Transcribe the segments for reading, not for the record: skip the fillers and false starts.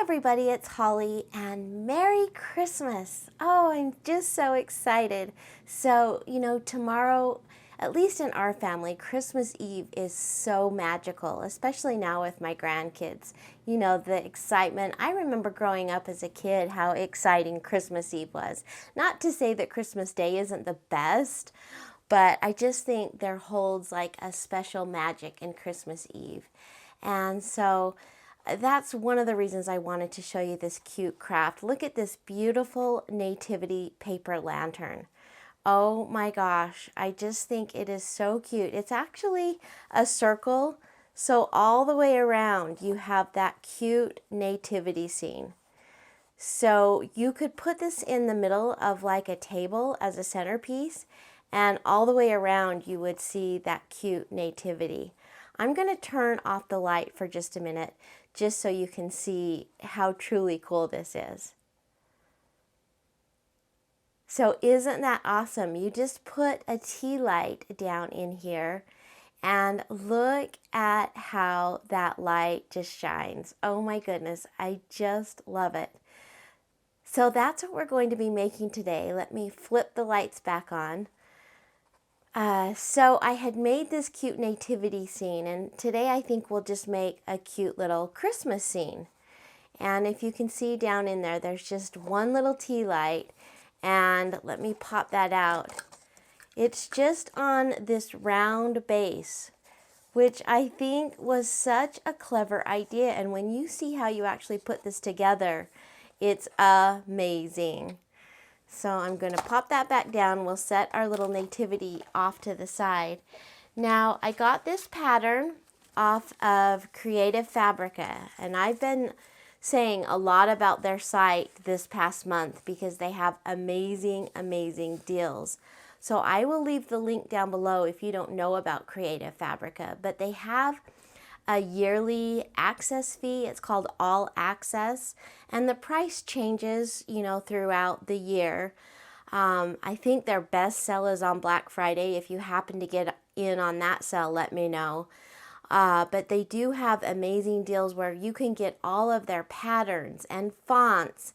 everybody, it's Holly and Merry Christmas. Oh, I'm just so excited. So, tomorrow, at least in our family, Christmas Eve is so magical, especially now with my grandkids. The excitement. I remember growing up as a kid how exciting Christmas Eve was. Not to say that Christmas Day isn't the best, but I just think there holds like a special magic in Christmas Eve. And so that's one of the reasons I wanted to show you this cute craft. Look at this beautiful nativity paper lantern. Oh my gosh, I just think it is so cute. It's actually a circle, so all the way around you have that cute nativity scene. So you could put this in the middle of like a table as a centerpiece, and all the way around you would see that cute nativity. I'm going to turn off the light for just a minute, just so you can see how truly cool this is. So isn't that awesome? You just put a tea light down in here and look at how that light just shines. Oh my goodness, I just love it. So that's what we're going to be making today. Let me flip the lights back on. So I had made this cute nativity scene, and today I think we'll just make a cute little Christmas scene. And if you can see down in there, there's just one little tea light, and let me pop that out. It's just on this round base, which I think was such a clever idea. And when you see how you actually put this together, it's amazing. So I'm going to pop that back down. We'll set our little nativity off to the side. Now, I got this pattern off of Creative Fabrica, and I've been saying a lot about their site this past month because they have amazing, amazing deals. So I will leave the link down below if you don't know about Creative Fabrica, but they have a yearly access fee. It's called All Access, and the price changes, throughout the year. I think their best sale is on Black Friday. If you happen to get in on that sale, let me know. But they do have amazing deals where you can get all of their patterns and fonts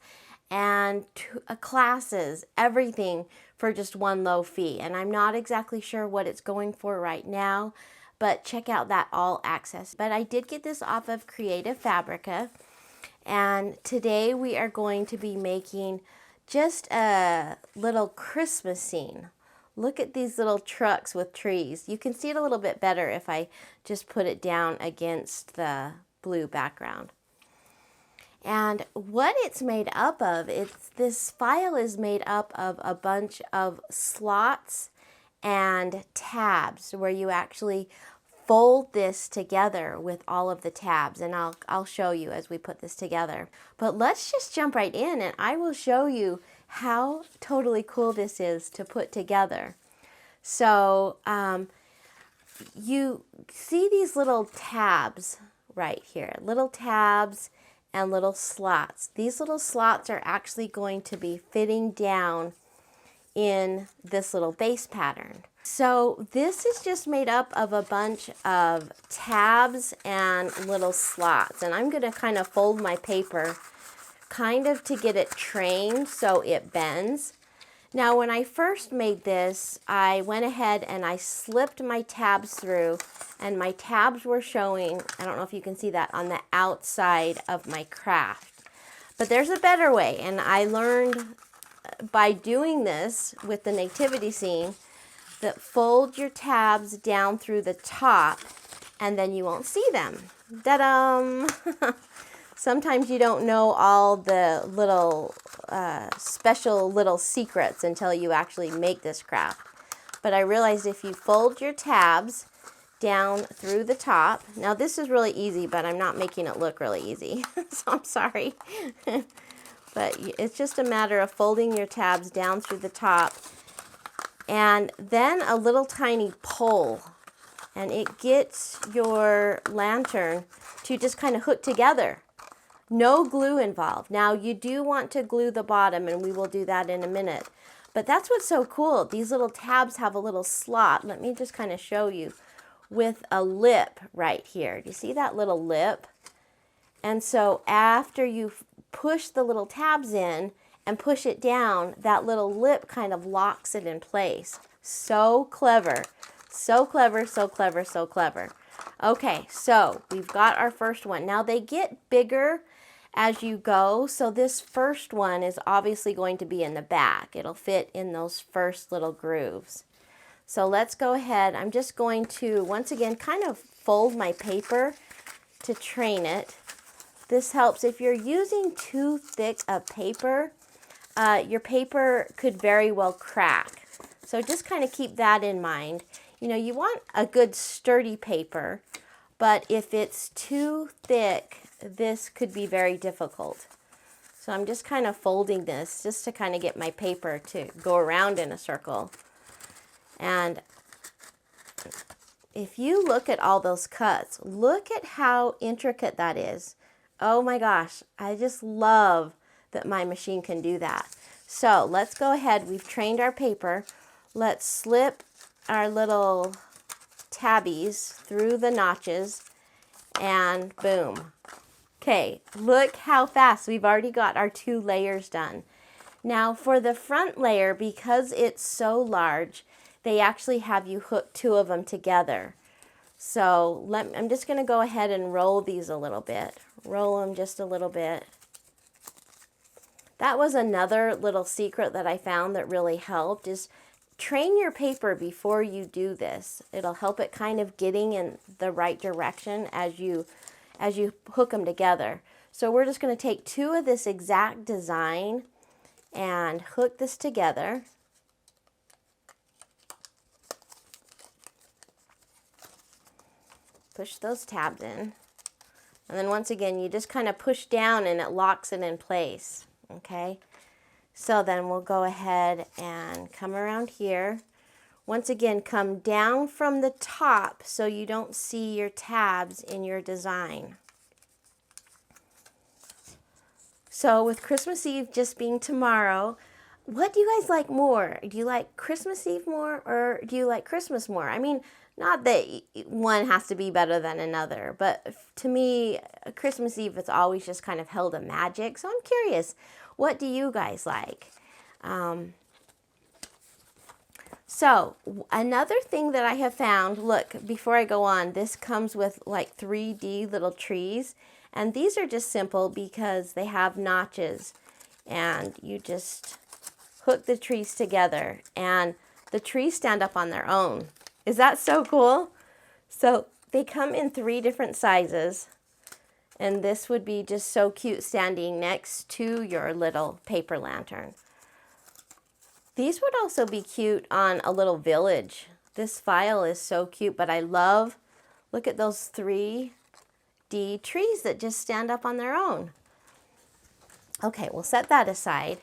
and classes, everything for just one low fee. And I'm not exactly sure what it's going for right now, but check out that All Access. But I did get this off of Creative Fabrica, and today we are going to be making just a little Christmas scene. Look at these little trucks with trees. You can see it a little bit better if I just put it down against the blue background. And what it's made up of, this file is made up of a bunch of slots and tabs where you actually fold this together with all of the tabs, and I'll show you as we put this together. But let's just jump right in and I will show you how totally cool this is to put together. So you see these little tabs right here, little tabs and little slots. These little slots are actually going to be fitting down in this little base pattern. So this is just made up of a bunch of tabs and little slots, and I'm going to kind of fold my paper kind of to get it trained so it bends. Now when I first made this, I went ahead and I slipped my tabs through, and my tabs were showing, I don't know if you can see that, on the outside of my craft. But there's a better way, and I learned by doing this with the nativity scene that fold your tabs down through the top and then you won't see them. Ta-dum! Sometimes you don't know all the little special little secrets until you actually make this craft. But I realized if you fold your tabs down through the top, now this is really easy, but I'm not making it look really easy, so I'm sorry. But it's just a matter of folding your tabs down through the top, and then a little tiny pull, and it gets your lantern to just kind of hook together. No glue involved. Now you do want to glue the bottom, and we will do that in a minute. But that's what's so cool. These little tabs have a little slot. Let me just kind of show you with a lip right here. Do you see that little lip? And so after you push the little tabs in and push it down, that little lip kind of locks it in place. So clever. So clever, so clever, so clever. Okay, so we've got our first one. Now they get bigger as you go, so this first one is obviously going to be in the back. It'll fit in those first little grooves. So let's go ahead. I'm just going to, once again, kind of fold my paper to train it. This helps if you're using too thick of paper, your paper could very well crack. So just kind of keep that in mind. You know, you want a good sturdy paper, but if it's too thick, this could be very difficult. So I'm just kind of folding this just to kind of get my paper to go around in a circle. And if you look at all those cuts, look at how intricate that is. Oh my gosh, I just love that my machine can do that. So let's go ahead. We've trained our paper. Let's slip our little tabbies through the notches and boom. Okay, look how fast. We've already got our 2 layers done. Now for the front layer, because it's so large, they actually have you hook 2 of them together. So I'm just going to go ahead and roll these a little bit. Roll them just a little bit. That was another little secret that I found that really helped, is train your paper before you do this. It'll help it kind of getting in the right direction as you hook them together. So we're just going to take 2 of this exact design and hook this together. Push those tabs in. And then once again, you just kind of push down and it locks it in place. Okay? So then we'll go ahead and come around here. Once again, come down from the top so you don't see your tabs in your design. So with Christmas Eve just being tomorrow, what do you guys like more? Do you like Christmas Eve more, or do you like Christmas more? I mean, not that one has to be better than another, but to me, Christmas Eve has always just kind of held a magic. So I'm curious, what do you guys like? So another thing that I have found, look, before I go on, this comes with like 3D little trees. And these are just simple because they have notches. And you just hook the trees together. And the trees stand up on their own. Is that so cool? So they come in 3 different sizes. And this would be just so cute standing next to your little paper lantern. These would also be cute on a little village. This file is so cute, but I love, look at those 3D trees that just stand up on their own. Okay, we'll set that aside.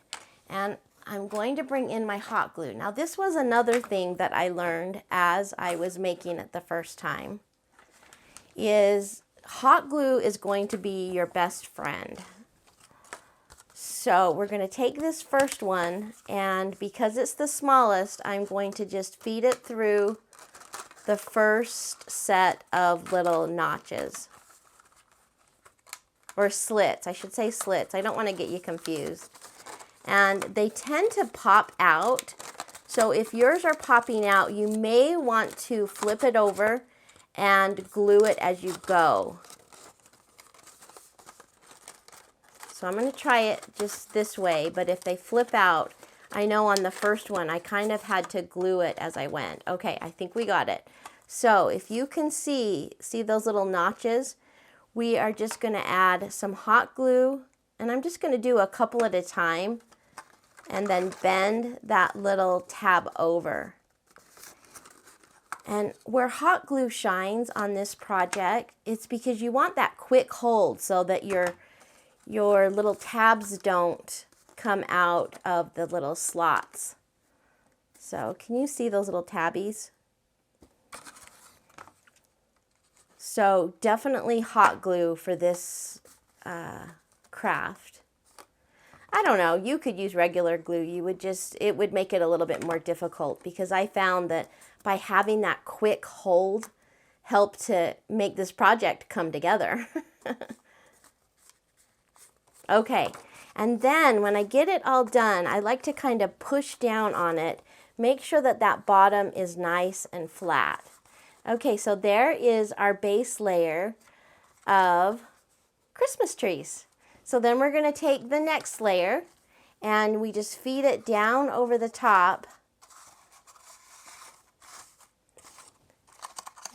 And I'm going to bring in my hot glue. Now this was another thing that I learned as I was making it the first time, is hot glue is going to be your best friend. So we're going to take this first one, and because it's the smallest, I'm going to just feed it through the first set of little notches. Or slits, I should say slits. I don't want to get you confused. And they tend to pop out. So if yours are popping out, you may want to flip it over and glue it as you go. So I'm going to try it just this way, but if they flip out, I know on the first one I kind of had to glue it as I went. Okay, I think we got it. So if you can see those little notches, we are just going to add some hot glue, and I'm just going to do a couple at a time and then bend that little tab over. And where hot glue shines on this project, it's because you want that quick hold so that your little tabs don't come out of the little slots. So can you see those little tabbies? So definitely hot glue for this craft. I don't know, you could use regular glue. It would make it a little bit more difficult, because I found that by having that quick hold helped to make this project come together. Okay, and then when I get it all done, I like to kind of push down on it. Make sure that that bottom is nice and flat. Okay, so there is our base layer of Christmas trees. So then we're going to take the next layer and we just feed it down over the top.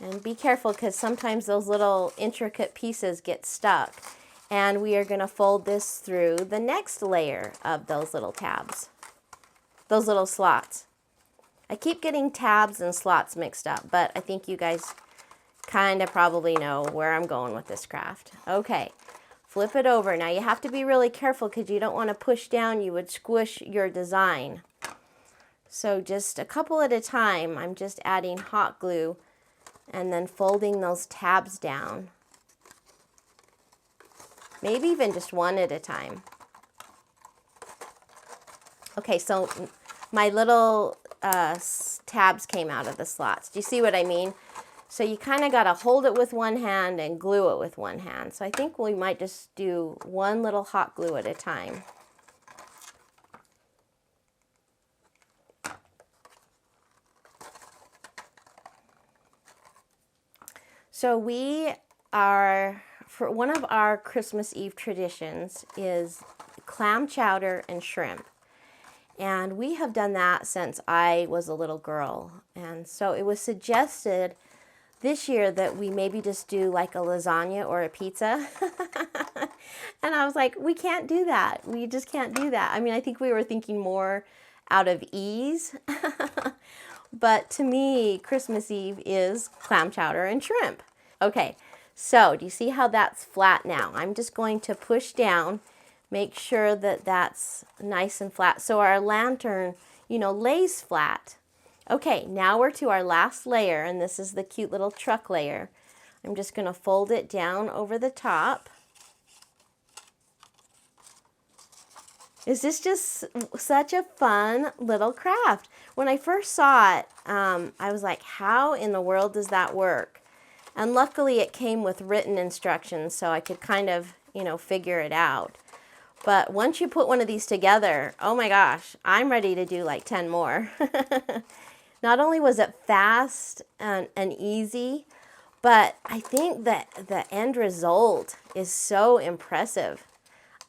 And be careful because sometimes those little intricate pieces get stuck. And we are going to fold this through the next layer of those little tabs, those little slots. I keep getting tabs and slots mixed up, but I think you guys kind of probably know where I'm going with this craft. Okay, flip it over. Now you have to be really careful because you don't want to push down. You would squish your design. So just a couple at a time, I'm just adding hot glue and then folding those tabs down. Maybe even just one at a time. Okay, so my little tabs came out of the slots. Do you see what I mean? So you kind of got to hold it with one hand and glue it with one hand. So I think we might just do one little hot glue at a time. So we are, for one of our Christmas Eve traditions is clam chowder and shrimp. And we have done that since I was a little girl. And so it was suggested this year that we maybe just do like a lasagna or a pizza. And I was like, we can't do that. We just can't do that. I mean, I think we were thinking more out of ease. But to me, Christmas Eve is clam chowder and shrimp. Okay, so do you see how that's flat now? I'm just going to push down, make sure that that's nice and flat so our lantern, you know, lays flat. Okay, now we're to our last layer, and this is the cute little truck layer. I'm just going to fold it down over the top. Is this just such a fun little craft? When I first saw it, I was like, how in the world does that work? And luckily it came with written instructions so I could kind of, you know, figure it out. But once you put one of these together, oh my gosh, I'm ready to do like 10 more. Not only was it fast and easy, but I think that the end result is so impressive.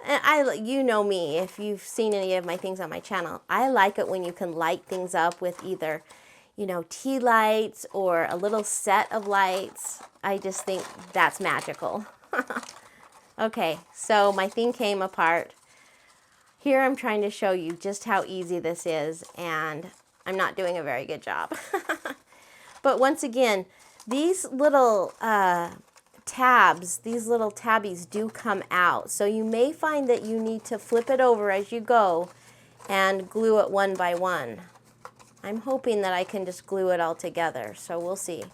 And you know me, if you've seen any of my things on my channel, I like it when you can light things up with either, you know, tea lights or a little set of lights. I just think that's magical. Okay, so my thing came apart. Here I'm trying to show you just how easy this is, and I'm not doing a very good job. But once again, these little tabs, these little tabbies do come out. So you may find that you need to flip it over as you go and glue it one by one. I'm hoping that I can just glue it all together, so we'll see.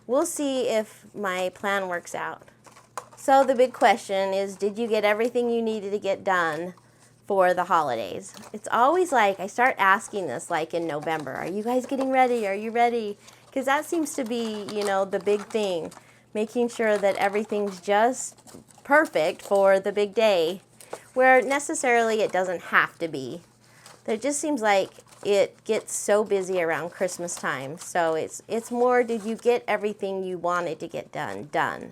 We'll see if my plan works out. So the big question is, did you get everything you needed to get done for the holidays? It's always like, I start asking this like in November, are you guys getting ready? Are you ready? Because that seems to be, you know, the big thing. Making sure that everything's just perfect for the big day, where necessarily it doesn't have to be. It just seems like it gets so busy around Christmas time. So it's more, did you get everything you wanted to get done?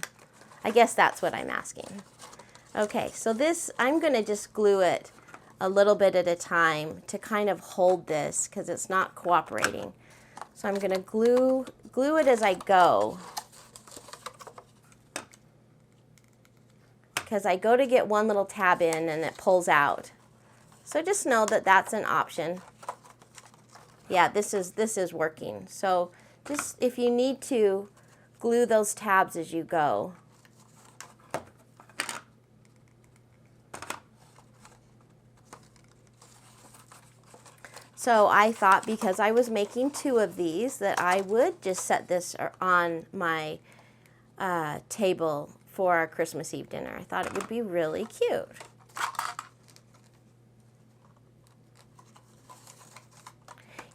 I guess that's what I'm asking. Okay, so this, I'm going to just glue it a little bit at a time to kind of hold this because it's not cooperating. So I'm going to glue it as I go. Because I go to get one little tab in and it pulls out. So just know that that's an option. Yeah, this is working. So just if you need to, glue those tabs as you go. So I thought because I was making 2 of these that I would just set this on my table for our Christmas Eve dinner. I thought it would be really cute.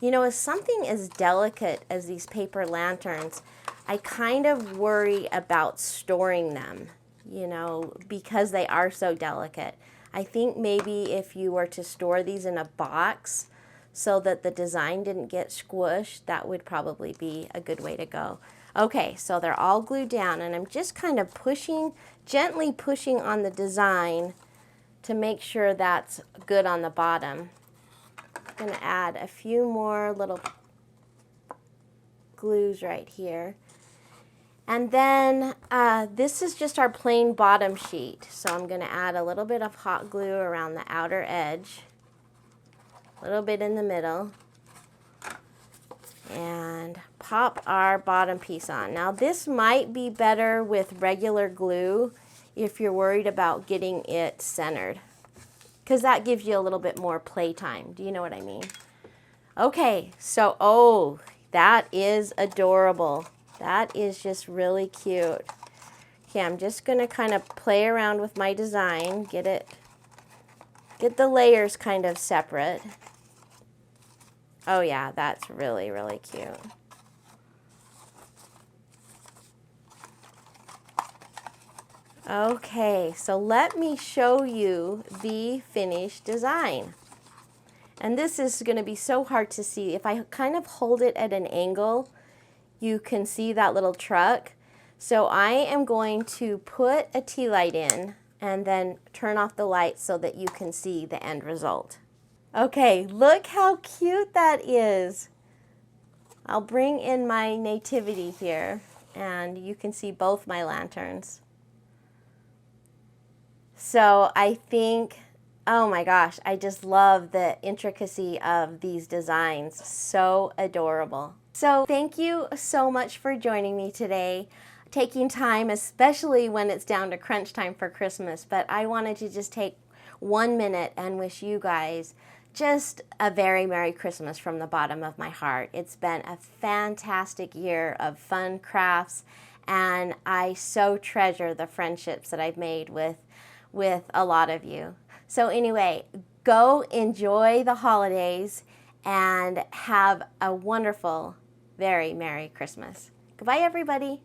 You know, as something as delicate as these paper lanterns, I kind of worry about storing them, you know, because they are so delicate. I think maybe if you were to store these in a box so that the design didn't get squished, that would probably be a good way to go. Okay, so they're all glued down, and I'm just kind of pushing, gently pushing on the design to make sure that's good on the bottom. I'm going to add a few more little glues right here. And then this is just our plain bottom sheet. So I'm going to add a little bit of hot glue around the outer edge, a little bit in the middle, and pop our bottom piece on. Now this might be better with regular glue if you're worried about getting it centered, because that gives you a little bit more play time. Do you know what I mean? Okay, so, oh, that is adorable. That is just really cute. Okay, I'm just going to kind of play around with my design, get the layers kind of separate. Oh yeah, that's really, really cute. Okay, so let me show you the finished design. And this is going to be so hard to see. If I kind of hold it at an angle, you can see that little truck. So I am going to put a tea light in and then turn off the light so that you can see the end result. Okay, look how cute that is. I'll bring in my nativity here and you can see both my lanterns. So I think, oh my gosh, I just love the intricacy of these designs. So adorable. So thank you so much for joining me today, taking time, especially when it's down to crunch time for Christmas. But I wanted to just take 1 minute and wish you guys just a very Merry Christmas from the bottom of my heart. It's been a fantastic year of fun crafts, and I so treasure the friendships that I've made with a lot of you. So anyway, go enjoy the holidays and have a wonderful, very Merry Christmas. Goodbye, everybody.